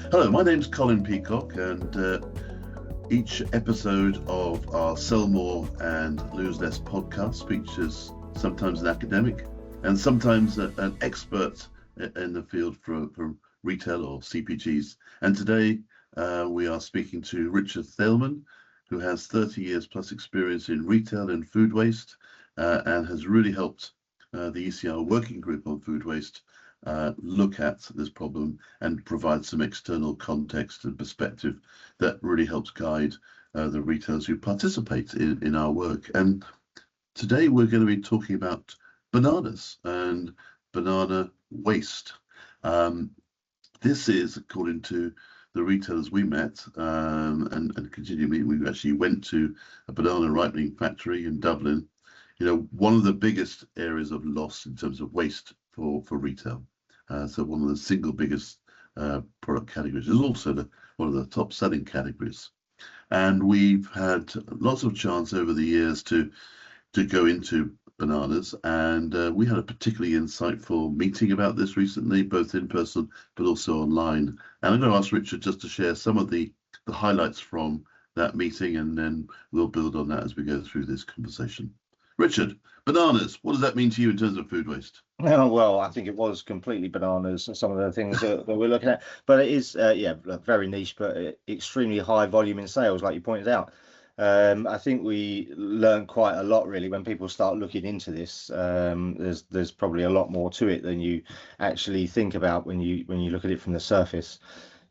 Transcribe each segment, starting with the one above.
Hello, my name's Colin Peacock, and each episode of our Sell More and Lose Less podcast features sometimes an academic and sometimes an expert in the field for retail or CPGs. And today we are speaking to Richard Thalemann, who has 30 years plus experience in retail and food waste and has really helped the ECR working group on food waste look at this problem and provide some external context and perspective that really helps guide the retailers who participate in our work. And today we're going to be talking about bananas and banana waste. This is, according to the retailers we met and continue meeting, we actually went to a banana ripening factory in Dublin. You know, one of the biggest areas of loss in terms of waste for retail. So one of the single biggest product categories is also one of the top selling categories. And we've had lots of chance over the years to go into bananas, and we had a particularly insightful meeting about this recently, both in person but also online. And I'm going to ask Richard just to share some of the highlights from that meeting, and then we'll build on that as we go through this conversation. Richard, bananas, what does that mean to you in terms of food waste? Well, I think it was completely bananas, some of the things that we're looking at. But it is, very niche, but extremely high volume in sales, like you pointed out. I think we learn quite a lot, really, when people start looking into this. There's probably a lot more to it than you actually think about when you look at it from the surface.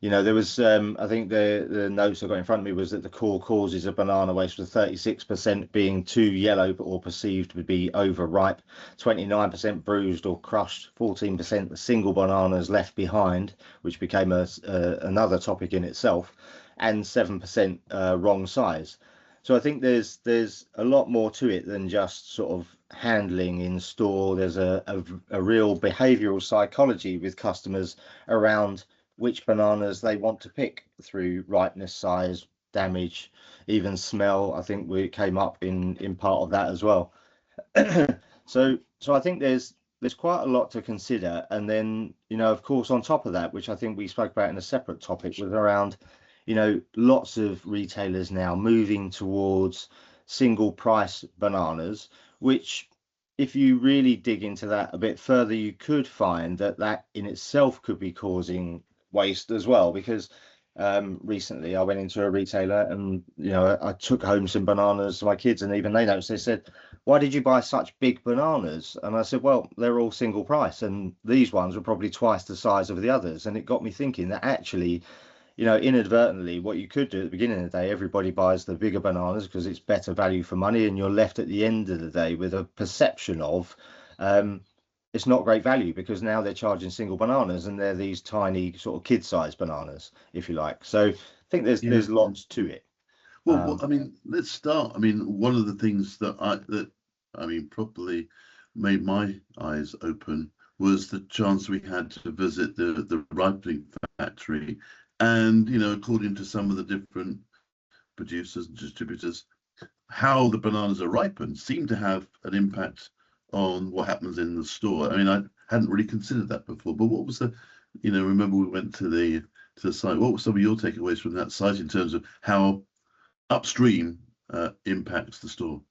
You know, there was, I think the notes I got in front of me was that the core causes of banana waste was 36% being too yellow or perceived to be overripe, 29% bruised or crushed, 14% the single bananas left behind, which became another topic in itself, and 7% wrong size. So I think there's a lot more to it than just sort of handling in store. There's a real behavioural psychology with customers around which bananas they want to pick through ripeness, size, damage, even smell. I think we came up in part of that as well. So I think there's quite a lot to consider. And then, you know, of course, on top of that, which I think we spoke about in a separate topic, was around, you know, lots of retailers now moving towards single price bananas, which, if you really dig into that a bit further, you could find that in itself could be causing waste as well, because recently I went into a retailer and, you know, I took home some bananas to my kids, and even they noticed. They said, "Why did you buy such big bananas?" And I said, "Well, they're all single price, and these ones were probably twice the size of the others." And it got me thinking that actually, you know, inadvertently, what you could do at the beginning of the day, everybody buys the bigger bananas because it's better value for money, and you're left at the end of the day with a perception of it's not great value, because now they're charging single bananas and they're these tiny sort of kid-sized bananas, if you like. So I think there's lots to it. Well, I mean, let's start. I mean, one of the things that properly made my eyes open was the chance we had to visit the ripening factory, and, you know, according to some of the different producers and distributors, how the bananas are ripened seem to have an impact on what happens in the store. I mean, I hadn't really considered that before, but what was remember we went to the site. What were some of your takeaways from that site in terms of how upstream impacts the store?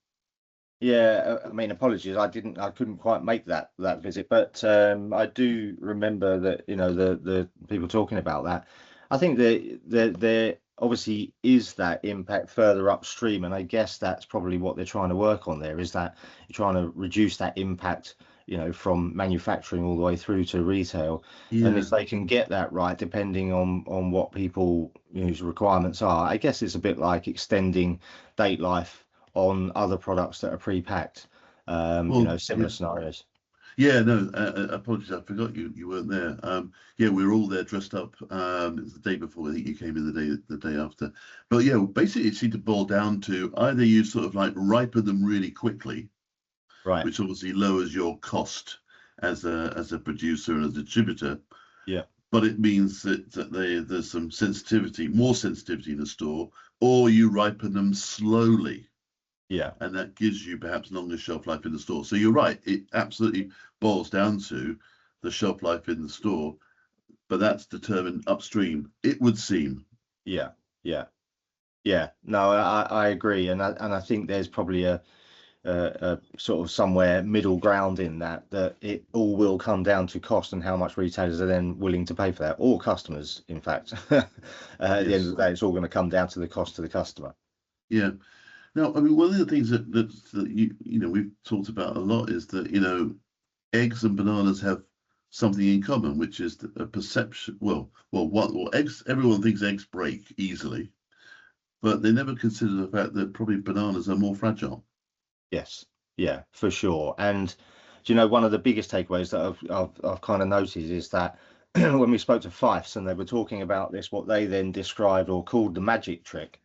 Yeah, I mean, apologies, I couldn't quite make that visit, but I do remember that, you know, the people talking about that. I think that there obviously is that impact further upstream, and I guess that's probably what they're trying to work on there, is that you're trying to reduce that impact, you know, from manufacturing all the way through to retail. And if they can get that right, depending on what people, you know, whose requirements are, I guess it's a bit like extending date life on other products that are pre-packed, you know, similar scenarios. Yeah, no, apologies, I forgot you weren't there. Yeah, we were all there dressed up. It was the day before. I think you came in the day after. But yeah, basically it seemed to boil down to either you sort of like ripen them really quickly, right, which obviously lowers your cost as a producer and a distributor. Yeah. But it means that there's some more sensitivity in the store, or you ripen them slowly. Yeah. And that gives you perhaps longer shelf life in the store. So you're right, it absolutely boils down to the shelf life in the store. but that's determined upstream, it would seem. Yeah, yeah, yeah. No, I agree, and I think there's probably a sort of somewhere middle ground in that it all will come down to cost and how much retailers are then willing to pay for that, or customers, in fact. At the end of the day, it's all going to come down to the cost to the customer. Yeah. Now, I mean, one of the things that we've talked about a lot is that eggs and bananas have something in common, which is a perception. Eggs. Everyone thinks eggs break easily, but they never consider the fact that probably bananas are more fragile. Yes, yeah, for sure. And one of the biggest takeaways that I've kind of noticed is that when we spoke to Fifes and they were talking about this, what they then described or called the magic trick.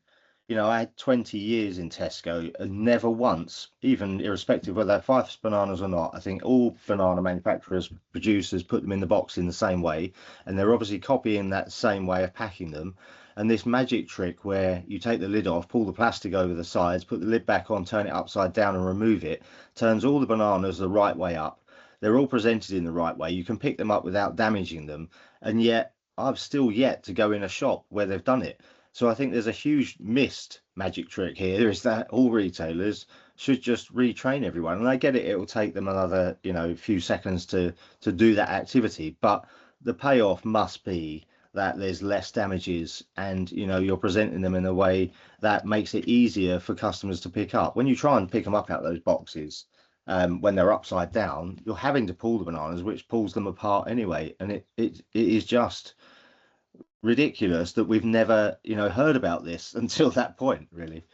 I had 20 years in Tesco and never once, even irrespective whether they're Fifes bananas or not, I think all banana manufacturers, producers put them in the box in the same way, and they're obviously copying that same way of packing them. And this magic trick where you take the lid off, pull the plastic over the sides, put the lid back on, turn it upside down and remove it, turns all the bananas the right way up. They're all presented in the right way. You can pick them up without damaging them. And yet I've still yet to go in a shop where they've done it. So I think there's a huge missed magic trick here, is that all retailers should just retrain everyone. And I get it, it will take them another, few seconds to do that activity. But the payoff must be that there's less damages and you're presenting them in a way that makes it easier for customers to pick up. When you try and pick them up out of those boxes, when they're upside down, you're having to pull the bananas, which pulls them apart anyway. And it is just ridiculous that we've never heard about this until that point, really.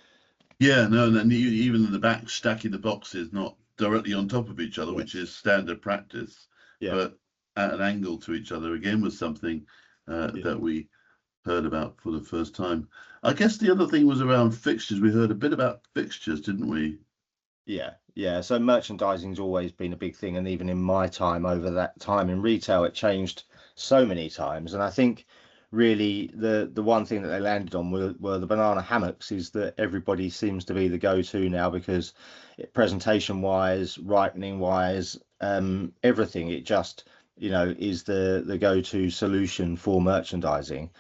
Yeah, no, and even in the back, stacking the boxes not directly on top of each other, which is standard practice, but at an angle to each other again was something that we heard about for the first time. I guess the other thing was around fixtures. We heard a bit about fixtures, didn't we? Yeah. So merchandising's always been a big thing, and even in my time over that time in retail, it changed so many times. And I think really the one thing that they landed on were the banana hammocks, is that everybody seems to be the go-to now because presentation wise, ripening wise, everything, it just is the go-to solution for merchandising.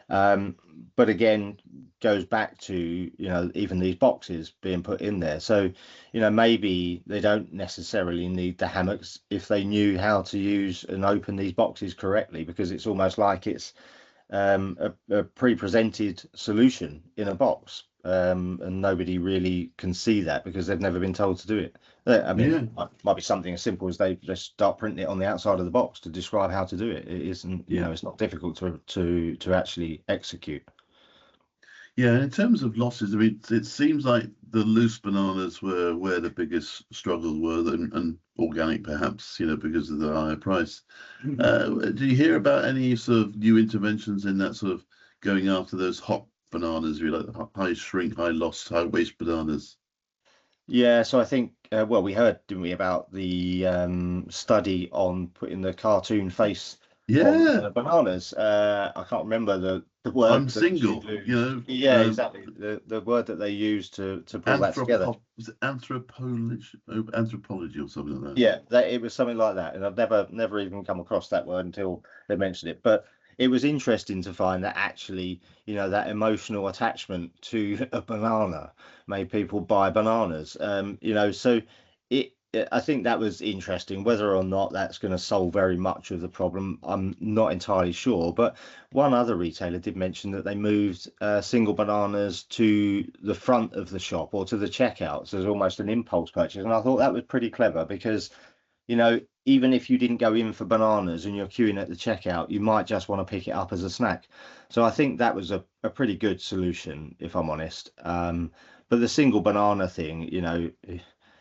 But again, goes back to even these boxes being put in there. So maybe they don't necessarily need the hammocks if they knew how to use and open these boxes correctly, because it's almost like it's a pre-presented solution in a box, and nobody really can see that because they've never been told to do it. I mean, it might be something as simple as they just start printing it on the outside of the box to describe how to do it. It isn't, it's not difficult to actually execute. Yeah, in terms of losses, I mean, it seems like the loose bananas were where the biggest struggles were, and organic perhaps, because of the higher price. Do you hear about any sort of new interventions in that sort of going after those hot bananas, like the high shrink, high loss, high waste bananas? Yeah, so I think, we heard, didn't we, about the study on putting the cartoon face on the bananas. I can't remember the word. I'm single, Yeah, exactly. The word that they used to pull that together. Was it anthropology or something like that? Yeah, it was something like that, and I've never even come across that word until they mentioned it. But it was interesting to find that actually, that emotional attachment to a banana made people buy bananas. So I think that was interesting. Whether or not that's going to solve very much of the problem, I'm not entirely sure. But one other retailer did mention that they moved single bananas to the front of the shop or to the checkouts as almost an impulse purchase. And I thought that was pretty clever because, even if you didn't go in for bananas and you're queuing at the checkout, you might just want to pick it up as a snack. So I think that was a pretty good solution, if I'm honest. But the single banana thing,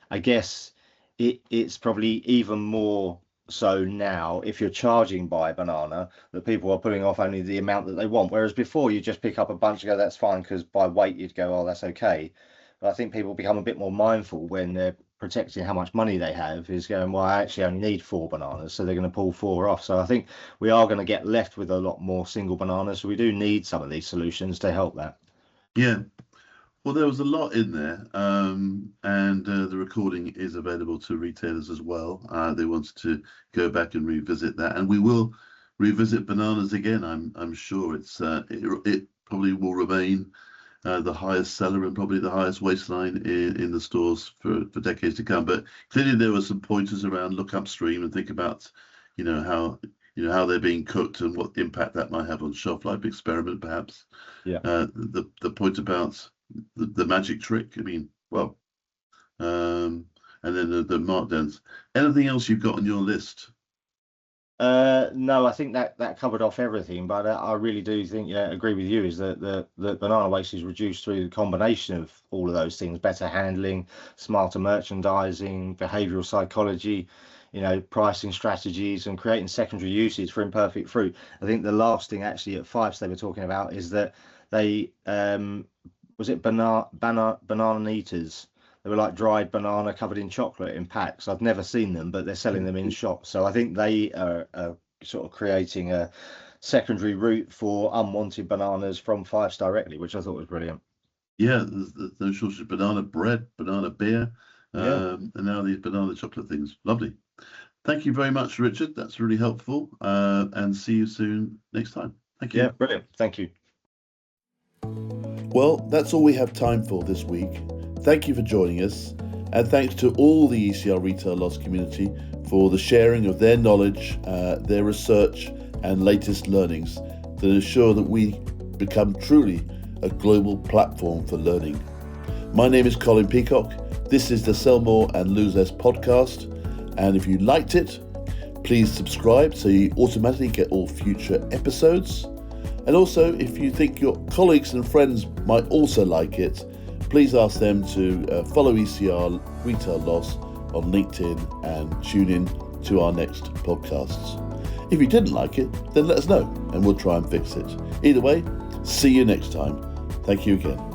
I guess it's probably even more so now if you're charging by banana, that people are putting off only the amount that they want. Whereas before you just pick up a bunch and go, that's fine, because by weight you'd go, oh, that's okay. But I think people become a bit more mindful when they're protecting how much money they have, is going, well, I actually only need 4 bananas, so they're going to pull 4 off. So I think we are going to get left with a lot more single bananas. So we do need some of these solutions to help that. Yeah. Well, there was a lot in there, and the recording is available to retailers as well. They wanted to go back and revisit that, and we will revisit bananas again. I'm sure it probably will remain the highest seller and probably the highest waistline in the stores for decades to come. But clearly there were some pointers around look upstream and think about, how they're being cooked and what impact that might have on shelf life experiment, perhaps. Yeah. The point about the magic trick. I mean, well, and then the markdowns. Anything else you've got on your list? No, I think that covered off everything, but I really do think, agree with you, is that the banana waste is reduced through the combination of all of those things: better handling, smarter merchandising, behavioural psychology, pricing strategies, and creating secondary uses for imperfect fruit. I think the last thing actually at Fifes they were talking about is that they was it banana eaters. They were like dried banana covered in chocolate in packs. I've never seen them, but they're selling them in shops. So I think they are sort of creating a secondary route for unwanted bananas from Fifes directly, which I thought was brilliant. Yeah, there's no shortage of banana bread, banana beer, and now these banana chocolate things. Lovely. Thank you very much, Richard. That's really helpful. And see you soon next time. Thank you. Yeah, brilliant. Thank you. Well, that's all we have time for this week. Thank you for joining us, and thanks to all the ECR retail loss community for the sharing of their knowledge, their research and latest learnings that ensure that we become truly a global platform for learning. My name is Colin Peacock. This is the Sell More and Lose Less podcast, and if you liked it, please subscribe so you automatically get all future episodes. And also, if you think your colleagues and friends might also like it, please ask them to follow ECR Retail Loss on LinkedIn and tune in to our next podcasts. If you didn't like it, then let us know and we'll try and fix it. Either way, see you next time. Thank you again.